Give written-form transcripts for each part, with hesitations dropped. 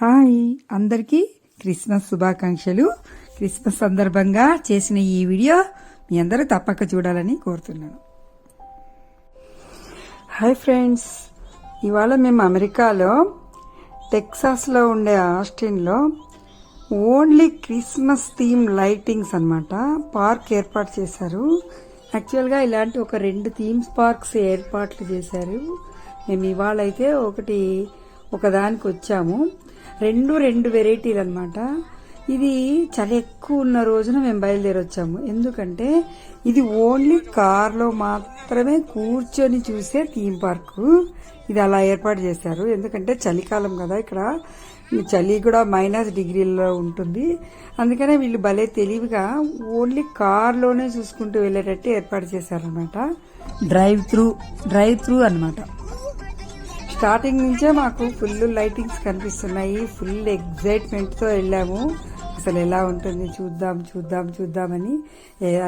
Hi అందరికీ Christmas శుభాకాంక్షలు. Christmas సందర్భంగా చేసిన ఈ వీడియో మీ అందరూ తప్పక చూడాలని కోరుతున్నాను. హాయ్ ఫ్రెండ్స్, ఇవాళ మేము అమెరికాలో టెక్సాస్లో ఉండే ఆస్టిన్లో ఓన్లీ క్రిస్మస్ థీమ్ లైటింగ్స్ అన్నమాట పార్క్ ఏర్పాటు చేశారు. యాక్చువల్గా ఇలాంటి ఒక 2 థీమ్స్ పార్క్స్ ఏర్పాట్లు చేశారు. మేము ఇవాళ అయితే ఒకదానికి వచ్చాము. రెండు వెరైటీలు అనమాట. ఇది చాలా ఎక్కువ ఉన్న రోజున మేము బయలుదేరి వచ్చాము. ఎందుకంటే ఇది ఓన్లీ కార్లో మాత్రమే కూర్చొని చూసే థీమ్ పార్కు. ఇది అలా ఏర్పాటు చేశారు. ఎందుకంటే చలికాలం కదా, ఇక్కడ చలి కూడా -డిగ్రీల్లో ఉంటుంది. అందుకనే వీళ్ళు భలే తెలివిగా ఓన్లీ కార్లోనే చూసుకుంటూ వెళ్ళేటట్టు ఏర్పాటు చేశారనమాట. డ్రైవ్ త్రూ అనమాట. స్టార్టింగ్ నుంచే మాకు ఫుల్ లైటింగ్స్ కనిపిస్తున్నాయి. ఫుల్ ఎగ్జైట్మెంట్తో వెళ్ళాము. అసలు ఎలా ఉంటుంది చూద్దామని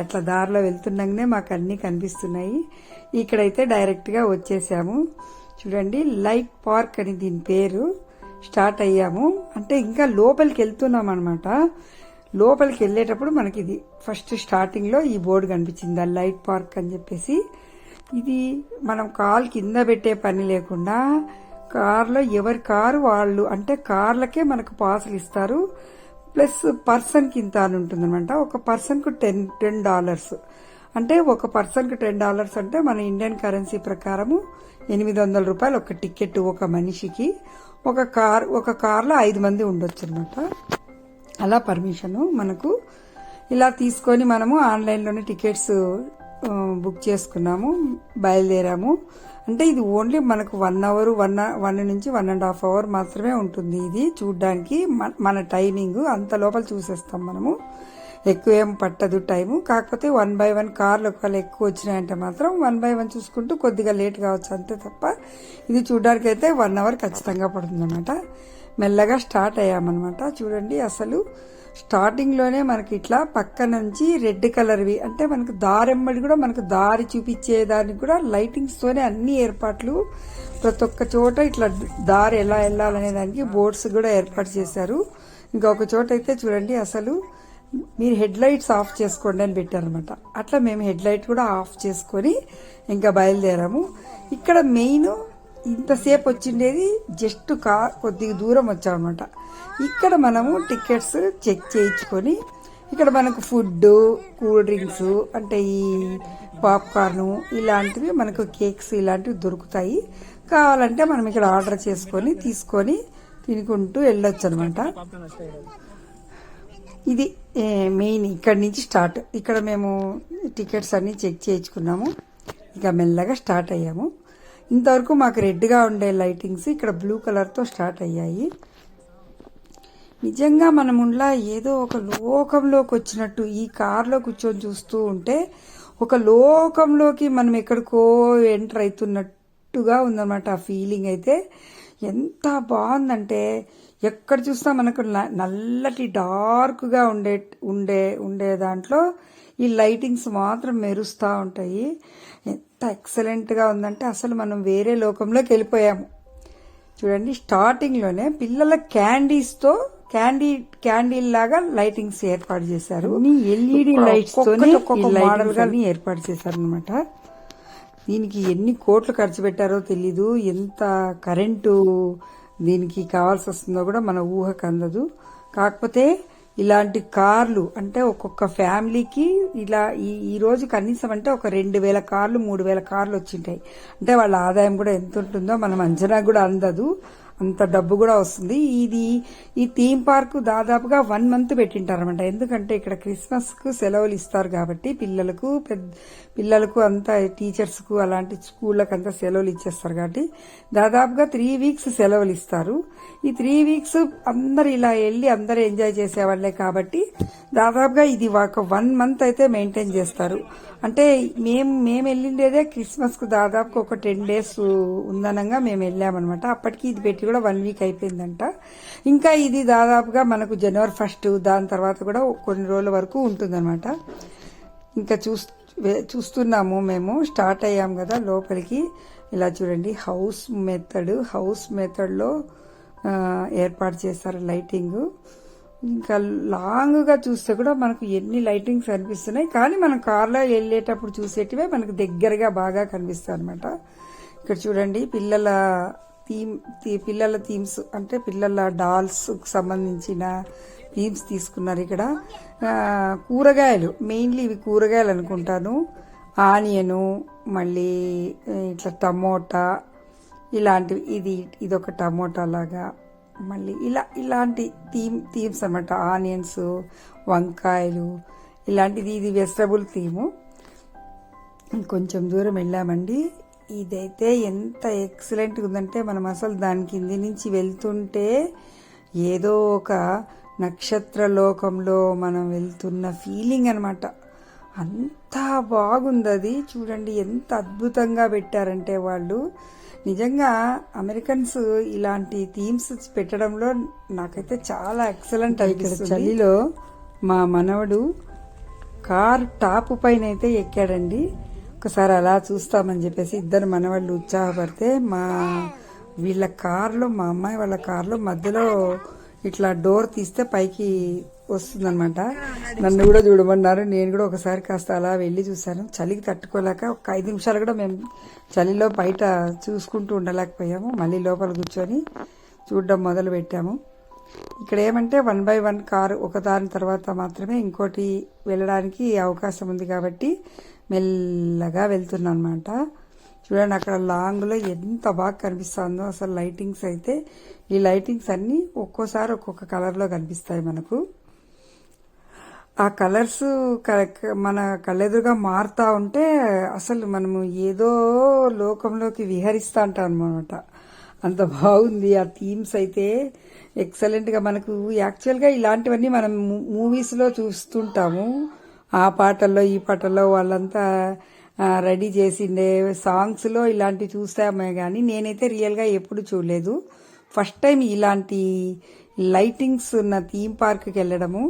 అట్లా దారిలో వెళ్తుండగానే మాకు అన్నీ కనిపిస్తున్నాయి. ఇక్కడైతే డైరెక్ట్గా వచ్చేసాము. చూడండి, లైట్ పార్క్ అని దీని పేరు. స్టార్ట్ అయ్యాము అంటే ఇంకా లోపలికి వెళ్తున్నాం అనమాట. లోపలికి వెళ్ళేటప్పుడు మనకి ఇది ఫస్ట్ స్టార్టింగ్లో ఈ బోర్డు కనిపించింది, లైట్ పార్క్ అని చెప్పేసి. ఇది మనం కాలు కింద పెట్టే పని లేకుండా కార్లో ఎవరి కారు వాళ్ళు, అంటే కార్లకే మనకు పాసులు ఇస్తారు. ప్లస్ పర్సన్కి ఇంత అని ఉంటుంది అనమాట. ఒక పర్సన్కు $10 అంటే ఒక పర్సన్కు $10 అంటే మన ఇండియన్ కరెన్సీ ప్రకారము $800 ఒక టికెట్ ఒక మనిషికి. ఒక కార్లో 5 మంది ఉండొచ్చు అనమాట. అలా పర్మిషను మనకు. ఇలా తీసుకొని మనము ఆన్లైన్లోనే టికెట్స్ బుక్ చేసుకున్నాము, బయలుదేరాము. అంటే ఇది ఓన్లీ మనకు 1 అవర్ 1 నుంచి 1.5 అవర్ మాత్రమే ఉంటుంది ఇది చూడ్డానికి. మన టైమింగ్ అంత లోపల చూసేస్తాం మనము. ఎక్కువ ఏం పట్టదు టైము. కాకపోతే 1 by 1 కార్లు ఒకవేళ ఎక్కువ వచ్చినాయంటే మాత్రం 1 by 1 చూసుకుంటూ కొద్దిగా లేట్ కావచ్చు అంతే తప్ప ఇది చూడ్డానికి అయితే 1 అవర్ ఖచ్చితంగా పడుతుంది అనమాట. మెల్లగా స్టార్ట్ అయ్యామన్నమాట. చూడండి, అసలు స్టార్టింగ్లోనే మనకి ఇట్లా పక్క నుంచి రెడ్ కలర్వి, అంటే మనకు దారెమ్మడి కూడా మనకు దారి చూపించేదానికి కూడా లైటింగ్స్తోనే అన్ని ఏర్పాట్లు. ప్రతి ఒక్క చోట ఇట్లా దారి ఎలా వెళ్ళాలనే దానికి బోర్డ్స్ కూడా ఏర్పాటు చేశారు. ఇంకొక చోట అయితే చూడండి, అసలు మీరు హెడ్ లైట్స్ ఆఫ్ చేసుకోండి అని పెట్టారనమాట. అట్లా మేము హెడ్ లైట్ కూడా ఆఫ్ చేసుకొని ఇంకా బయలుదేరాము. ఇక్కడ మెయిన్ ఇంతసేపు వచ్చిండేది జస్ట్ కొద్దిగా దూరం వచ్చామన్నమాట. ఇక్కడ మనము టికెట్స్ చెక్ చేయించుకొని ఇక్కడ మనకు ఫుడ్, కూల్ డ్రింక్స్, అంటే ఈ పాప్కార్ను ఇలాంటివి, మనకు కేక్స్ ఇలాంటివి దొరుకుతాయి. కావాలంటే మనం ఇక్కడ ఆర్డర్ చేసుకొని తీసుకొని తినుకుంటూ వెళ్ళొచ్చు అనమాట. ఇది మెయిన్ ఇక్కడ నుంచి స్టార్ట్. ఇక్కడ మేము టికెట్స్ అన్ని చెక్ చేయించుకున్నాము. ఇక మెల్లగా స్టార్ట్ అయ్యాము. ఇంతవరకు మాకు రెడ్గా ఉండే లైటింగ్స్ ఇక్కడ బ్లూ కలర్తో స్టార్ట్ అయ్యాయి. నిజంగా మనముండ్లా ఏదో ఒక లోకంలోకి వచ్చినట్టు ఈ కార్లో కూర్చొని చూస్తూ ఉంటే ఒక లోకంలోకి మనం ఎక్కడికో ఎంటర్ అవుతున్నట్టుగా ఉందన్నమాట. ఆ ఫీలింగ్ అయితే ఎంత బాగుందంటే ఎక్కడ చూసినా మనకు నల్లటి డార్క్గా ఉండే దాంట్లో ఈ లైటింగ్స్ మాత్రం మెరుస్తూ ఉంటాయి. ఎంత ఎక్సలెంట్గా ఉందంటే అసలు మనం వేరే లోకంలోకి వెళ్ళిపోయాము. చూడండి, స్టార్టింగ్లోనే పిల్లల క్యాండీల్ లాగా లైటింగ్స్ ఏర్పాటు చేశారు. LED లైట్స్ మోడల్ గా ఏర్పాటు చేశారు అనమాట. దీనికి ఎన్ని కోట్లు ఖర్చు పెట్టారో తెలీదు. ఎంత కరెంటు దీనికి కావాల్సి వస్తుందో కూడా మన ఊహకు అందదు. కాకపోతే ఇలాంటి కార్లు అంటే ఒక్కొక్క ఫ్యామిలీకి ఇలా ఈ రోజు కనీసం అంటే ఒక 2,000 కార్లు 3,000 కార్లు వచ్చింటాయి. అంటే వాళ్ళ ఆదాయం కూడా ఎంత ఉంటుందో మనం అంచనా కూడా అందదు. అంత డబ్బు కూడా వస్తుంది. ఈ థీమ్ పార్క్ దాదాపుగా 1 మంత్ పెట్టింటారనమాట. ఎందుకంటే ఇక్కడ క్రిస్మస్ కు సెలవులు ఇస్తారు కాబట్టి పిల్లలకు అంతా టీచర్స్ కు అలాంటి స్కూళ్ళకి అంతా సెలవులు ఇచ్చేస్తారు కాబట్టి దాదాపుగా 3 వీక్స్ సెలవులు ఇస్తారు. ఈ 3 వీక్స్ అందరు ఇలా వెళ్ళి అందరూ ఎంజాయ్ చేసేవాళ్లే కాబట్టి దాదాపుగా ఇది ఒక 1 మంత్ అయితే మెయింటైన్ చేస్తారు. అంటే మేము వెళ్ళిండేదే క్రిస్మస్ కు దాదాపు ఒక 10 days ఉందనంగా మేము వెళ్ళామన్నమాట. అప్పటికి ఇది పెట్టి కూడా 1 వీక్ అయిపోయిందంట. ఇంకా ఇది దాదాపుగా మనకు January 1 దాని తర్వాత కూడా కొన్ని రోజుల వరకు ఉంటుందన్నమాట. ఇంకా చూస్తున్నాము. మేము స్టార్ట్ అయ్యాం కదా లోపలికి. ఇలా చూడండి, హౌస్ మెథడ్లో ఏర్పాటు చేస్తారు లైటింగ్. ఇంకా లాంగ్గా చూస్తే కూడా మనకు ఎన్ని లైటింగ్స్ కనిపిస్తున్నాయి, కానీ మనం కార్లో వెళ్ళేటప్పుడు చూసేటివే మనకు దగ్గరగా బాగా కనిపిస్తాయి అనమాట. ఇక్కడ చూడండి పిల్లల థీమ్స్ అంటే పిల్లల డాల్స్కి సంబంధించిన థీమ్స్ తీసుకున్నారు. ఇక్కడ కూరగాయలు, మెయిన్లీ ఇవి కూరగాయలు అనుకుంటాను. ఆనియను, మళ్ళీ ఇట్లా టమోటా ఇలాంటివి, ఇదొక టమోటా లాగా, మళ్ళీ ఇలాంటి థీమ్స్ అన్నమాట. ఆనియన్స్, వంకాయలు ఇలాంటిది, ఇది వెజిటబుల్ థీము. కొంచెం దూరం వెళ్ళామండి. ఇదైతే ఎంత ఎక్సలెంట్గా ఉందంటే మనం అసలు దాని కింది నుంచి వెళ్తుంటే ఏదో ఒక నక్షత్ర లోకంలో మనం వెళ్తున్న ఫీలింగ్ అనమాట. అంతా బాగుంది అది. చూడండి ఎంత అద్భుతంగా పెట్టారంటే వాళ్ళు. నిజంగా అమెరికన్స్ ఇలాంటి థీమ్స్ పెట్టడంలో నాకైతే చాలా ఎక్సలెంట్ అనిపిస్తుంది. చలిలో మా మనవడు కార్ టాప్ పైన అయితే ఎక్కాడండి. ఒకసారి అలా చూస్తామని చెప్పేసి ఇద్దరు మనవాళ్ళు ఉత్సాహపడితే వీళ్ళ కార్లో, మా అమ్మాయి వాళ్ళ కార్లో మధ్యలో ఇట్లా డోర్ తీస్తే పైకి వస్తుందన్నమాట. నన్ను కూడా చూడమన్నారు. నేను కూడా ఒకసారి కాస్త అలా వెళ్ళి చూశాను. చలికి తట్టుకోలేక ఒక 5 నిమిషాలు కూడా మేము చలిలో బయట చూసుకుంటూ ఉండలేకపోయాము. మళ్ళీ లోపల కూర్చొని చూడడం మొదలు పెట్టాము. ఇక్కడ ఏమంటే 1 by 1 కారు ఒకదాని తర్వాత మాత్రమే ఇంకోటి వెళ్ళడానికి అవకాశం ఉంది కాబట్టి మెల్లగా వెళ్తున్నాం అనమాట. చూడండి అక్కడ లాంగ్లో ఎంత బాగా కనిపిస్తుందో అసలు లైటింగ్స్ అయితే. ఈ లైటింగ్స్ అన్నీ ఒక్కోసారి ఒక్కొక్క కలర్లో కనిపిస్తాయి మనకు. ఆ కలర్స్ మన కళ్ళెదురుగా మారుతూ ఉంటే అసలు మనము ఏదో లోకంలోకి విహరిస్తూ ఉంటాం అనమాట. అంత బాగుంది ఆ థీమ్స్ అయితే. ఎక్సలెంట్గా మనకు యాక్చువల్గా ఇలాంటివన్నీ మనం మూవీస్లో చూస్తుంటాము. ఆ పాటల్లో ఈ పాటల్లో వాళ్ళంతా రెడీ చేసిండే సాంగ్స్లో ఇలాంటివి చూస్తామే, కానీ నేనైతే రియల్గా ఎప్పుడు చూడలేదు. ఫస్ట్ టైం ఇలాంటి లైటింగ్స్ ఉన్న థీమ్ పార్క్కి వెళ్ళడము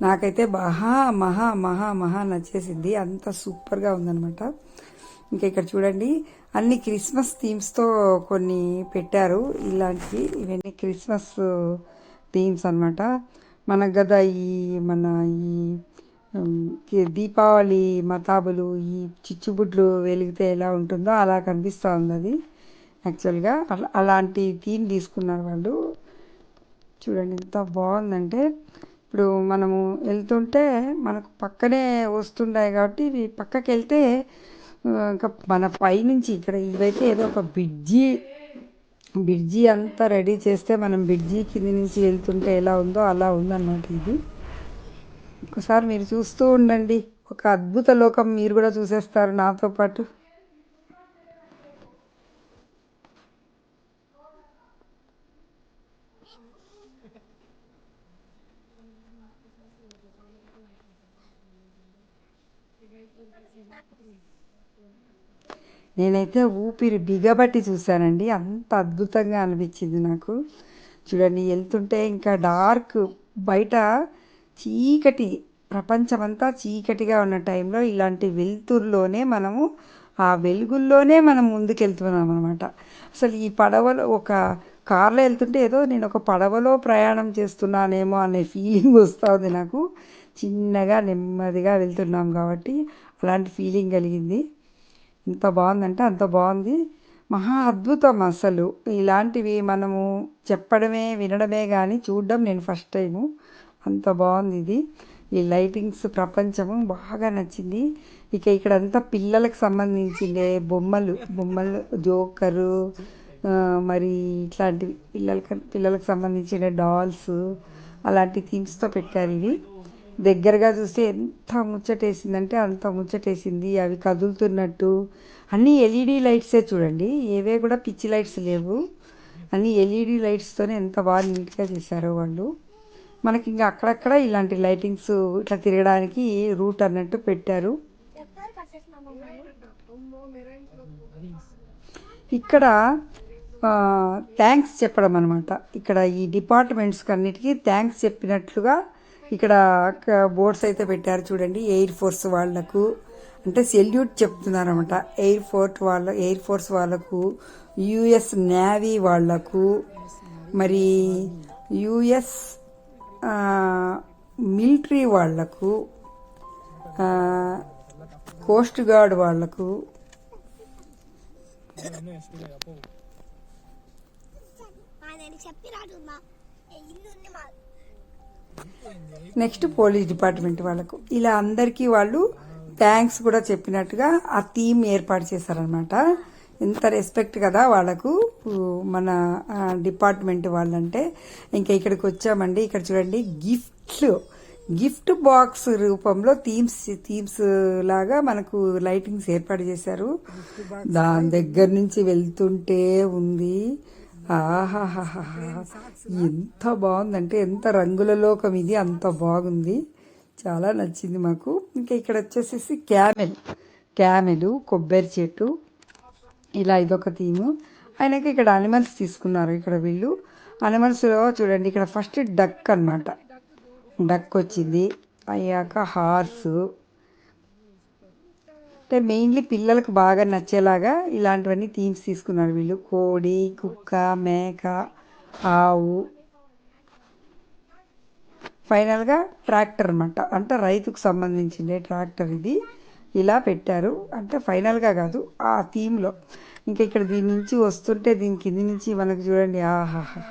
నాకైతే మహా మహా మహా మహా నచ్చేసింది. అంత సూపర్గా ఉందనమాట. ఇంకా ఇక్కడ చూడండి అన్ని క్రిస్మస్ థీమ్స్తో కొన్ని పెట్టారు. ఇవన్నీ క్రిస్మస్ థీమ్స్ అనమాట. మనకు కదా ఈ దీపావళి మతాబులు, ఈ చిచ్చుబుడ్లు వెలిగితే ఎలా ఉంటుందో అలా కనిపిస్తూ ఉంది అది. యాక్చువల్గా అలాంటి థీమ్ తీసుకున్నారు వాళ్ళు. చూడండి ఎంత బాగుందంటే. ఇప్పుడు మనము వెళ్తుంటే మనకు పక్కనే వస్తుంటాయి కాబట్టి ఇవి పక్కకి వెళ్తే ఇంకా మన పైనుంచి ఇక్కడ ఇవైతే ఏదో ఒక బ్రిడ్జి అంతా రెడీ చేస్తే మనం బ్రిడ్జి కింది నుంచి వెళ్తుంటే ఎలా ఉందో అలా ఉందన్నమాట ఇది. ఒకసారి మీరు చూస్తూ ఉండండి, ఒక అద్భుత లోకం మీరు కూడా చూసేస్తారు నాతో పాటు. నేనైతే ఊపిరి బిగబట్టి చూశానండి. అంత అద్భుతంగా అనిపించింది నాకు. చూడండి వెళ్తుంటే ఇంకా డార్క్, బయట చీకటి, ప్రపంచమంతా చీకటిగా ఉన్న టైంలో ఇలాంటి వెలుతురులోనే మనము ఆ వెలుగుల్లోనే మనం ముందుకెళ్తున్నాం అనమాట. అసలు ఈ పడవలో ఒక కార్లో వెళ్తుంటే ఏదో నేను ఒక పడవలో ప్రయాణం చేస్తున్నానేమో అనే ఫీలింగ్ వస్తుంది నాకు. చిన్నగా నెమ్మదిగా వెళ్తున్నాం కాబట్టి అలాంటి ఫీలింగ్ కలిగింది. ఎంత బాగుందంటే అంత బాగుంది. మహా అద్భుతం అసలు. ఇలాంటివి మనము చెప్పడమే వినడమే కానీ చూడడం నేను ఫస్ట్ టైము. అంత బాగుంది ఇది. ఈ లైటింగ్స్ ప్రపంచము బాగా నచ్చింది. ఇక్కడంతా పిల్లలకు సంబంధించిందే బొమ్మలు జోకరు, మరి ఇట్లాంటివి పిల్లలకు సంబంధించిన డాల్స్ అలాంటి థీమ్స్తో పెట్టారు. ఇవి దగ్గరగా చూస్తే ఎంత ముచ్చటేసిందంటే అంత ముచ్చటేసింది. అవి కదులుతున్నట్టు అన్నీ ఎల్ఈడి లైట్సే చూడండి, ఏవే కూడా పిచ్చి లైట్స్ లేవు. అన్నీ ఎల్ఈడి లైట్స్తోనే ఎంత బాగా నీట్గా చేశారో వాళ్ళు. మనకి ఇంకా అక్కడక్కడ ఇలాంటి లైటింగ్స్ ఇట్లా తిరగడానికి రూట్ అన్నట్టు పెట్టారు. ఇక్కడ థ్యాంక్స్ చెప్పడం అనమాట. ఇక్కడ ఈ డిపార్ట్మెంట్స్కి అన్నిటికీ థ్యాంక్స్ చెప్పినట్లుగా ఇక్కడ బోర్డ్స్ అయితే పెట్టారు చూడండి. ఎయిర్ ఫోర్స్ వాళ్లకు అంటే సెల్యూట్ చెప్తున్నారన్నమాట. ఎయిర్ ఫోర్స్ వాళ్ళకు, యుఎస్ నేవీ వాళ్లకు, మరి యుఎస్ మిలిటరీ వాళ్లకు, కోస్ట్ గార్డ్ వాళ్లకు, నెక్స్ట్ పోలీస్ డిపార్ట్మెంట్ వాళ్ళకు, ఇలా అందరికీ వాళ్ళు థ్యాంక్స్ కూడా చెప్పినట్టుగా ఆ థీమ్ ఏర్పాటు చేశారనమాట. ఎంత రెస్పెక్ట్ కదా వాళ్ళకు, మన డిపార్ట్మెంట్ వాళ్ళంటే. ఇంకా ఇక్కడికి వచ్చామండి. ఇక్కడ చూడండి, గిఫ్ట్ బాక్స్ రూపంలో థీమ్స్ లాగా మనకు లైటింగ్స్ ఏర్పాటు చేశారు. దాని దగ్గర నుంచి వెళ్తుంటే ఉంది, ఆహాహాహా, ఎంత బాగుందంటే, ఎంత రంగుల లోకం ఇది, అంత బాగుంది, చాలా నచ్చింది మాకు. ఇంకా ఇక్కడ వచ్చేసేసి క్యామెల్, కొబ్బరి చెట్టు, ఇలా ఇదొక థీము. ఆయనకి ఇక్కడ అనిమల్స్ తీసుకున్నారు. ఇక్కడ వీళ్ళు అనిమల్స్లో చూడండి, ఇక్కడ ఫస్ట్ డక్ అన్నమాట, డక్ వచ్చింది, అయ్యాక హార్సు. అంటే మెయిన్లీ పిల్లలకు బాగా నచ్చేలాగా ఇలాంటివన్నీ థీమ్స్ తీసుకున్నారు వీళ్ళు. కోడి, కుక్క, మేక, ఆవు, ఫైనల్గా ట్రాక్టర్ అన్నమాట, అంటే రైతుకు సంబంధించిన ట్రాక్టర్ ఇది. ఇలా పెట్టారు, అంటే ఫైనల్గా కాదు, ఆ థీమ్లో. ఇంకా ఇక్కడ దీని నుంచి వస్తుంటే, దీని కింది నుంచి మనకు చూడండి, ఆహాహా,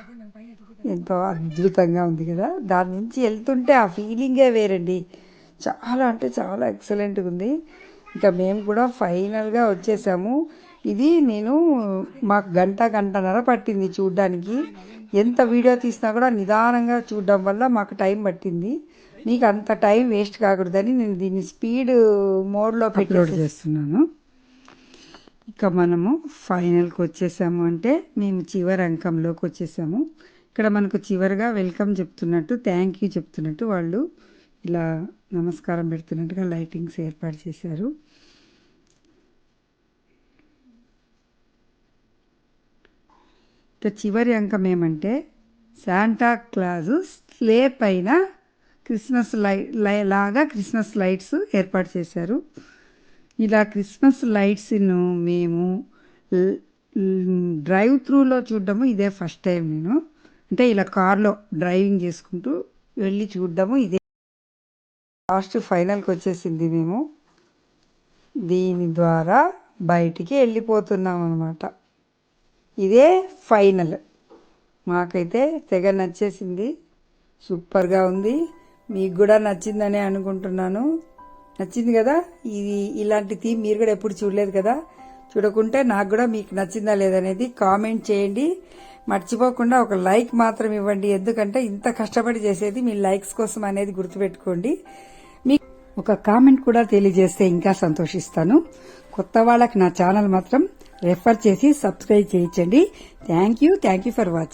ఎంతో అద్భుతంగా ఉంది కదా. దాని నుంచి వెళ్తుంటే ఆ ఫీలింగే వేరండి, చాలా అంటే చాలా ఎక్సలెంట్గా ఉంది. ఇంకా మేము కూడా ఫైనల్గా వచ్చేసాము. ఇది మాకు గంటన్నర పట్టింది చూడ్డానికి. ఎంత వీడియో తీసినా కూడా నిదానంగా చూడడం వల్ల మాకు టైం పట్టింది. మీకు అంత టైం వేస్ట్ కాకూడదని నేను దీన్ని స్పీడ్ మోడ్లో అప్లోడ్ చేస్తున్నాను. ఇక మనము ఫైనల్కి వచ్చేసాము, అంటే మేము చివరి అంకంలోకి వచ్చేసాము. ఇక్కడ మనకు చివరిగా వెల్కమ్ చెప్తున్నట్టు, థ్యాంక్ యూ చెప్తున్నట్టు వాళ్ళు ఇలా నమస్కారం పెడుతున్నట్టుగా లైటింగ్స్ ఏర్పాటు చేశారు. ఇక చివరి అంకం ఏమంటే, శాంటా క్లాజు స్లే పైన క్రిస్మస్ లాగా క్రిస్మస్ లైట్స్ ఏర్పాటు చేశారు. ఇలా క్రిస్మస్ లైట్స్ను మేము డ్రైవ్ త్రూలో చూడడము ఇదే ఫస్ట్ టైం. అంటే ఇలా కార్లో డ్రైవింగ్ చేసుకుంటూ వెళ్ళి చూడడము ఇదే. లాస్ట్ ఫైనల్కి వచ్చేసింది. మేము దీని ద్వారా బయటికి వెళ్ళిపోతున్నాం అన్నమాట. ఇదే ఫైనల్. మాకైతే తెగ నచ్చేసింది, సూపర్గా ఉంది. మీకు కూడా నచ్చిందని అనుకుంటున్నాను. నచ్చింది కదా. ఇలాంటి థీమ్ మీరు కూడా ఎప్పుడు చూడలేదు కదా. చూడకుంటే నాకు కూడా మీకు నచ్చిందా లేదనేది కామెంట్ చేయండి. మర్చిపోకుండా ఒక లైక్ మాత్రం ఇవ్వండి, ఎందుకంటే ఇంత కష్టపడి చేసేది మీ లైక్స్ కోసం అనేది గుర్తుపెట్టుకోండి. మీకు ఒక కామెంట్ కూడా తెలియజేస్తే ఇంకా సంతోషిస్తాను. కొత్త వాళ్ళకి నా ఛానల్ మాత్రం రెఫర్ చేసి సబ్స్క్రైబ్ చేయించండి. Thank you for watching.